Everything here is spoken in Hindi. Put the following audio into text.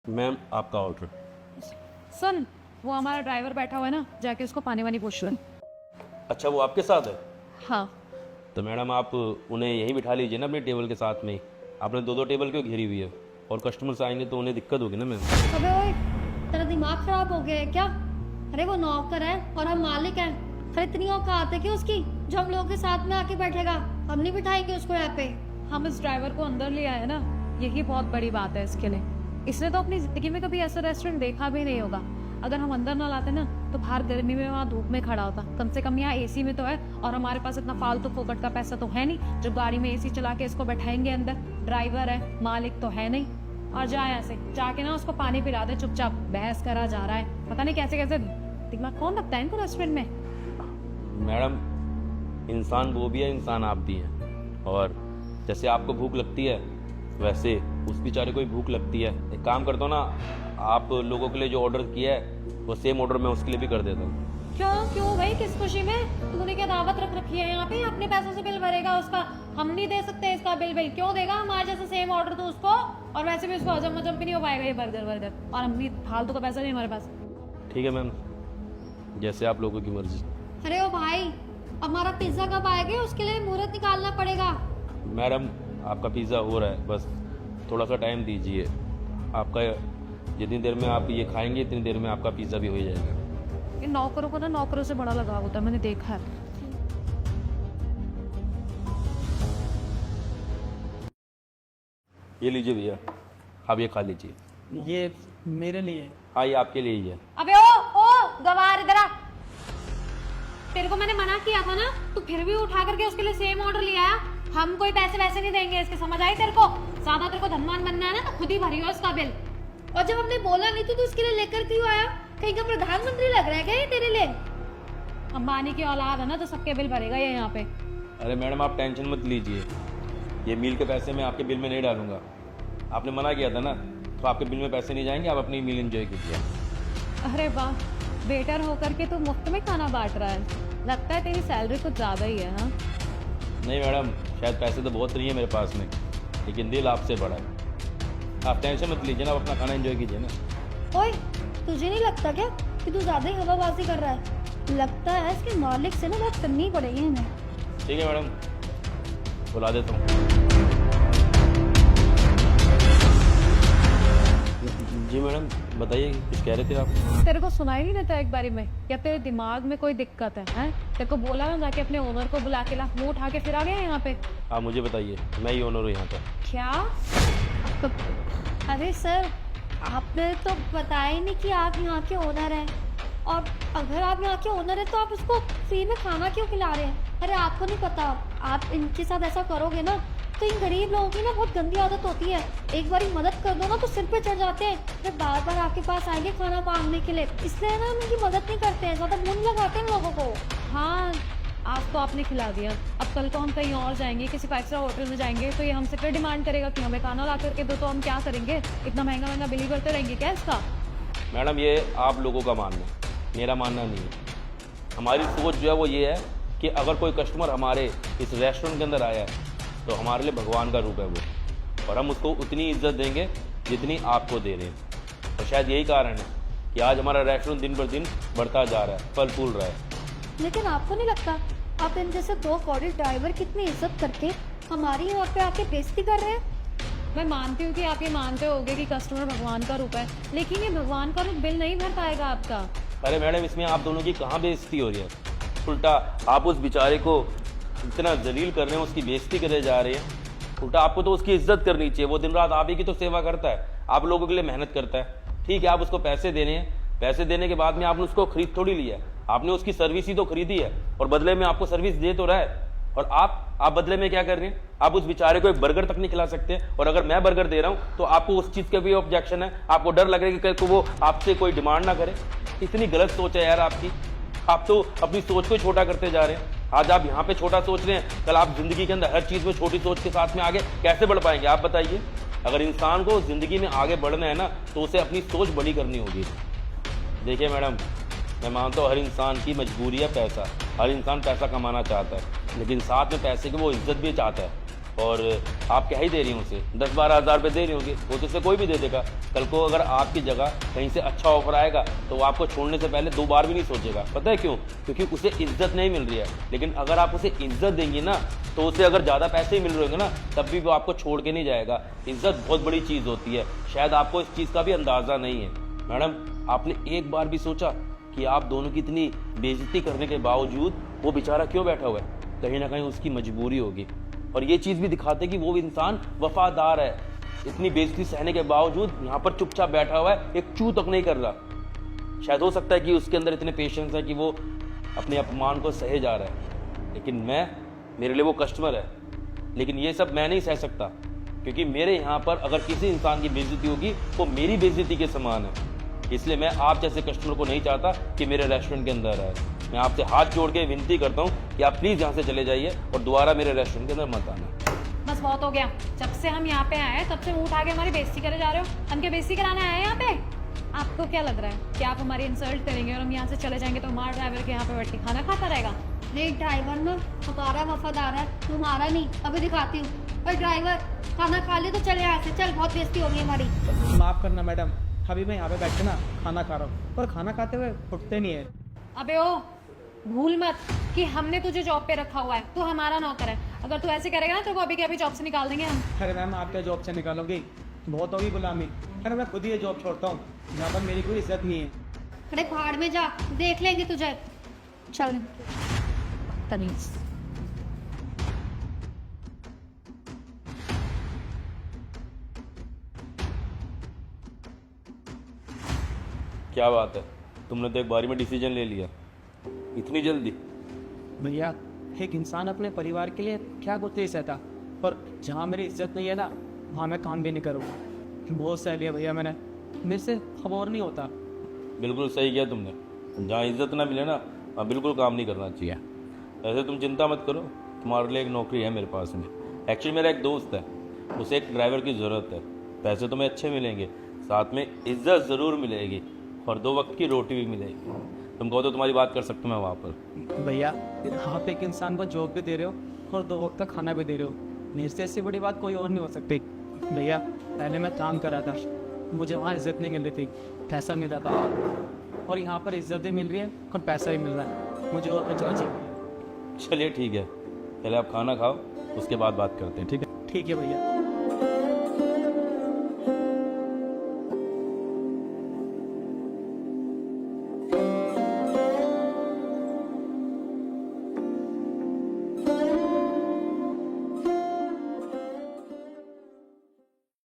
मैम आपका ऑर्डर। सुन, वो हमारा ड्राइवर बैठा हुआ है ना, जाके उसको पानी वानी पूछ लो। अच्छा वो आपके साथ है? हाँ। तो मैडम आप उन्हें यहीं बिठा लीजिए ना अपने टेबल के साथ में ही। आपने दो दो टेबल क्यों घेरी हुई है? और कस्टमर्स आएंगे तो उन्हें दिक्कत होगी ना मैम। अबे ओए, तेरा दिमाग खराब हो गया है क्या? अरे वो नौकर है और हम मालिक हैं। अरे इतनी औकात है कि उसकी जो हम लोगों के साथ में आके बैठेगा? हम नहीं बिठाएंगे उसको यहाँ पे। हम इस ड्राइवर को अंदर ले आए ना, यही बहुत बड़ी बात है इसके लिए। इसने तो अपनी जिंदगी में कभी ऐसा रेस्टोरेंट देखा भी नहीं होगा। अगर हम अंदर ना लाते ना तो बाहर गर्मी में वहाँ धूप में खड़ा होता। कम से कम यहाँ एसी में तो है, और हमारे पास इतना फालतू फोकट का पैसा तो है नहीं जो गाड़ी में एसी चला के इसको बैठाएंगे अंदर। ड्राइवर है, मालिक तो है नहीं। और जा यहाँ से, जाके ना उसको पानी पिला दे चुपचाप। बहस करा जा रहा है, पता नहीं कैसे कैसे दिमाग कौन रखता है इनको रेस्टोरेंट में। मैडम इंसान वो भी है, इंसान आप भी हैं। और जैसे आपको भूख लगती है वैसे उस बेचारे को ही भूख लगती है। एक काम करता हूँ ना, आप लोगों के लिए जो ऑर्डर किया है वो सेम ऑर्डर मैं उसके लिए भी कर देता हूँ। क्यों भाई, किस खुशी में? तूने क्या दावत रख रखी है यहाँ पे? अपने पैसों से बिल भरेगा उसका, हम नहीं दे सकते इसका बिल। बिल क्यों देगा? हमारे जैसे सेम ऑर्डर दो उसको। और वैसे भी उसको हजम हजम भी नहीं हो पाएगा ये बर्गर। और हम भी फालतू का पैसा नहीं हमारे पास। ठीक है मैम, जैसे आप लोगों की मर्जी। अरे ओ भाई, हमारा पिज्जा कब आएगा? उसके लिए मुहूर्त निकालना पड़ेगा। मैडम आपका पिज़्ज़ा हो रहा है, बस थोड़ा सा टाइम दीजिए। आपका जितनी देर में आप ये खाएंगे इतनी देर में आपका पिज़्ज़ा भी हो जाएगा। इन नौकरों को ना नौकरों से बड़ा लगाव होता है, मैंने देखा है। ये लीजिए भैया, आप ये खा लीजिए। ये मेरे लिए। हाँ ये आपके लिए ही है। अबे ओ गवार, इधर आ। तेरे को मैंने मना किया था ना, तू फिर भी उठा करके उसके लिए सेम ऑर्डर ले आया। हम कोई पैसे वैसे नहीं देंगे इसके, समझ आई तेरे को? ज्यादा तेरे को धनवान बनना है ना तो खुद ही भरियो इसका बिल। और जब हमने बोला नहीं तो तू इसके लिए लेकर क्यों आया? कहीं का प्रधानमंत्री लग रहा है क्या ये तेरे लिए? अंबानी की औलाद है ना तो सबके बिल भरेगा ये यहाँ पे। अरे मैडम आप टेंशन मत लीजिए, ये मील के पैसे मैं आपके बिल में नहीं डालूंगा। आपने मना किया था ना, तो आपके बिल में पैसे नहीं जाएंगे, आप अपनी मील एंजॉय कीजिए। अरे वाह, वेटर होकर के तू मुफ्त में खाना बांट रहा है। लगता है तेरी सैलरी कुछ ज्यादा ही है। हाँ नहीं मैडम, शायद पैसे तो बहुत नहीं है मेरे पास में, लेकिन दिल आपसे बड़ा है। आप टेंशन मत लीजिए ना, आप अपना खाना एंजॉय कीजिए ना। ओए, तुझे नहीं लगता क्या कि तू ज्यादा ही हवाबाजी कर रहा है? लगता है इसके मालिक से ना बात करनी पड़ेगी हमें। ठीक है मैडम, बुला देता हूँ। जी मैडम बताइए, कुछ कह रहे थे आप? तेरे को सुनाई नहीं देता एक बारी में, या तेरे दिमाग में कोई दिक्कत है? हैं? तेरे को बोला ना जाके अपने ओनर को बुला के ला, मुंह उठा के फिर आ गया यहाँ पे। आप मुझे बताइए, मैं ही ओनर हूँ यहाँ का। क्या? अरे सर, आपने तो बताया ही नहीं कि आप यहाँ के ओनर हैं। और अगर आप यहाँ के ओनर हैं तो आप उसको फ्री में खाना क्यों खिला रहे हैं? अरे आपको नहीं पता, आप इनके साथ ऐसा करोगे ना तो इन गरीब लोगों की ना बहुत गंदी आदत होती है। एक बार मदद कर दो ना तो सिर पे चढ़ जाते हैं, फिर बार बार आपके पास आएंगे खाना मांगने के लिए। इसलिए ना हम इनकी मदद नहीं करते हैं, ज़्यादा मुंह लगाते हैं लोगों को। हाँ, आज तो आपने खिला दिया, अब कल को हम कहीं और जाएंगे, किसी 5 स्टार होटल में जाएंगे तो ये हमसे फिर डिमांड करेगा कि हमें खाना ला करके दो। तो हम क्या करेंगे? इतना महंगा महंगा बिल करते रहेंगे क्या इसका? मैडम ये आप लोगों का मानना है, मेरा मानना नहीं है। हमारी सोच जो है वो ये है कि अगर कोई कस्टमर हमारे इस रेस्टोरेंट के अंदर आया है तो हमारे लिए भगवान का रूप है वो, और हम उसको उतनी इज्जत देंगे जितनी आपको दे रहे हैं। और शायद यही कारण है कि आज हमारा रेस्टोरेंट दिन पर दिन बढ़ता जा रहा है, फल फूल रहा है। लेकिन आपको नहीं लगता आप इन जैसे दो कौड़ी ड्राइवर कितनी इज्जत करके हमारी यहाँ पे आके बेइज्जती कर रहे हैं? मैं मानती हूँ कि आप ये मानते होगे कि कस्टमर भगवान का रूप है, लेकिन ये भगवान का रूप बिल नहीं भर पाएगा आपका। अरे मैडम इसमें आप दोनों की कहाँ बेइज्जती हो रही है? उल्टा आप उस बेचारे को इतना जलील कर रहे हैं, उसकी बेइज्जती करे जा रहे हैं। उल्टा आपको तो उसकी इज्जत करनी चाहिए। वो दिन रात आप ही की तो सेवा करता है, आप लोगों के लिए मेहनत करता है। ठीक है, आप उसको पैसे देने हैं, पैसे देने के बाद में आपने उसको खरीद थोड़ी लिया, आपने उसकी सर्विस ही तो खरीदी है, और बदले में आपको सर्विस दे तो रहा है। और आप बदले में क्या कर रहे हैं? आप उस बेचारे को एक बर्गर तक नहीं खिला सकते। और अगर मैं बर्गर दे रहा हूँ तो आपको उस चीज़ का भी ऑब्जेक्शन है, आपको डर लग रहा है कि कल को वो आपसे कोई डिमांड ना करे। इतनी गलत सोच है यार आपकी। आप तो अपनी सोच को छोटा करते जा रहे हैं। आज आप यहाँ पे छोटा सोच रहे हैं, कल आप जिंदगी के अंदर हर चीज़ में छोटी सोच के साथ में आगे कैसे बढ़ पाएंगे? आप बताइए। अगर इंसान को जिंदगी में आगे बढ़ना है ना तो उसे अपनी सोच बड़ी करनी होगी। देखिए मैडम, मैं मानता हूँ हर इंसान की मजबूरी है पैसा, हर इंसान पैसा कमाना चाहता है, लेकिन साथ में पैसे की वो इज्जत भी चाहता है। और आप क्या ही दे रही हैं उसे, 10-12 हज़ार रुपये दे रही होंगे, वो तो उसे कोई भी दे देगा। कल को अगर आपकी जगह कहीं से अच्छा ऑफर आएगा तो वो आपको छोड़ने से पहले 2 बार भी नहीं सोचेगा। पता है क्यों? क्योंकि उसे इज्जत नहीं मिल रही है। लेकिन अगर आप उसे इज्जत देंगी ना, तो उसे अगर ज़्यादा पैसे ही मिल रहे होंगे ना, तब भी वो आपको छोड़ के नहीं जाएगा। इज्जत बहुत बड़ी चीज़ होती है, शायद आपको इस चीज़ का भी अंदाज़ा नहीं है। मैडम, आपने एक बार भी सोचा कि आप दोनों की इतनी बेइज्जती करने के बावजूद वो बेचारा क्यों बैठा हुआ है? कहीं ना कहीं उसकी मजबूरी होगी। और ये चीज़ भी दिखाते कि वो इंसान वफादार है। इतनी बेइज्जती सहने के बावजूद यहाँ पर चुपचाप बैठा हुआ है, एक चू तक नहीं कर रहा। शायद हो सकता है कि उसके अंदर इतने पेशेंस है कि वो अपने अपमान को सहे जा रहा है। लेकिन मेरे लिए वो कस्टमर है, लेकिन ये सब मैं नहीं सह सकता, क्योंकि मेरे यहाँ पर अगर किसी इंसान की बेइज्जती होगी वो मेरी बेइज्जती के समान है। इसलिए मैं आप जैसे कस्टमर को नहीं चाहता कि मेरे रेस्टोरेंट के अंदर आए। मैं आपसे हाथ जोड़ के विनती करता हूँ कि आप प्लीज़ यहाँ से चले जाइए और दोबारा मेरे रेस्टोरेंट के अंदर मत आना। बस बहुत हो गया, जब से हम यहाँ पे आए हैं तब से मुंह उठा के हमारी बेइज्जती करे जा रहे हो। हम क्या बेइज्जती कराने आए हैं यहाँ पे? आपको क्या लग रहा है कि आप हमारी इंसल्ट करेंगे और हम यहाँ से चले जाएंगे तो हमारा ड्राइवर के यहाँ पे बैठ के खाना खाता रहेगा? नहीं, ड्राइवर ना हमारा वफादार है, तुम्हारा नहीं। अभी दिखाती हूँ। और ड्राइवर, खाना खा ले तो चले यहाँ से, चल, बहुत बेइज्जती होगी हमारी। माफ़ करना मैडम, अभी मैं यहाँ पे बैठ के ना खाना खा रहा हूँ, और खाना खाते हुए उठते नहीं है। अबे ओ, भूल मत कि हमने तुझे जॉब पे रखा हुआ है, तू हमारा नौकर है। अगर तू ऐसे करेगा ना तो अभी के अभी जॉब से निकाल देंगे हम। अरे मैम, आप क्या जॉब से निकालोगी? बहुत होगी गुलामी। अरे मैं खुद ही ये जॉब छोड़ता हूँ, यहाँ पर मेरी कोई इज्जत नहीं है। अरे भाड़ में जा, देख लेंगे तुझे। चल तमीज। क्या बात है, तुमने तो एक बारी में डिसीजन ले लिया, इतनी जल्दी? भैया, एक इंसान अपने परिवार के लिए क्या कुछ नहीं सहता, और जहाँ मेरी इज्जत नहीं है ना, वहाँ मैं काम भी नहीं करूँगा। बहुत सह लिया भैया मैंने, मेरे से अब और नहीं होता। बिल्कुल सही किया तुमने। जहाँ इज्जत ना मिले ना, वहाँ बिल्कुल काम नहीं करना चाहिए। ऐसे तुम चिंता मत करो, तुम्हारे लिए एक नौकरी है मेरे पास में। एक्चुअली मेरा एक दोस्त है, उसे एक ड्राइवर की ज़रूरत है। पैसे तुम्हें अच्छे मिलेंगे, साथ में इज्जत ज़रूर मिलेगी, और 2 वक्त की रोटी भी मिलेगी। तुम कहो तो तुम्हारी बात कर सकता हूँ मैं वहाँ पर। भैया, आप एक इंसान को जॉब भी दे रहे हो और 2 वक्त का खाना भी दे रहे हो, मेरे से ऐसी बड़ी बात कोई और नहीं हो सकती। भैया, पहले मैं काम कर रहा था, मुझे वहाँ इज्जत नहीं मिल रही थी, पैसा मिल रहा था, और यहाँ पर इज्जत भी मिल रही है और पैसा भी मिल रहा है। मुझे और बचना चाहिए। चलिए ठीक है, पहले आप खाना खाओ, उसके बाद बात करते हैं, ठीक है? ठीक है भैया।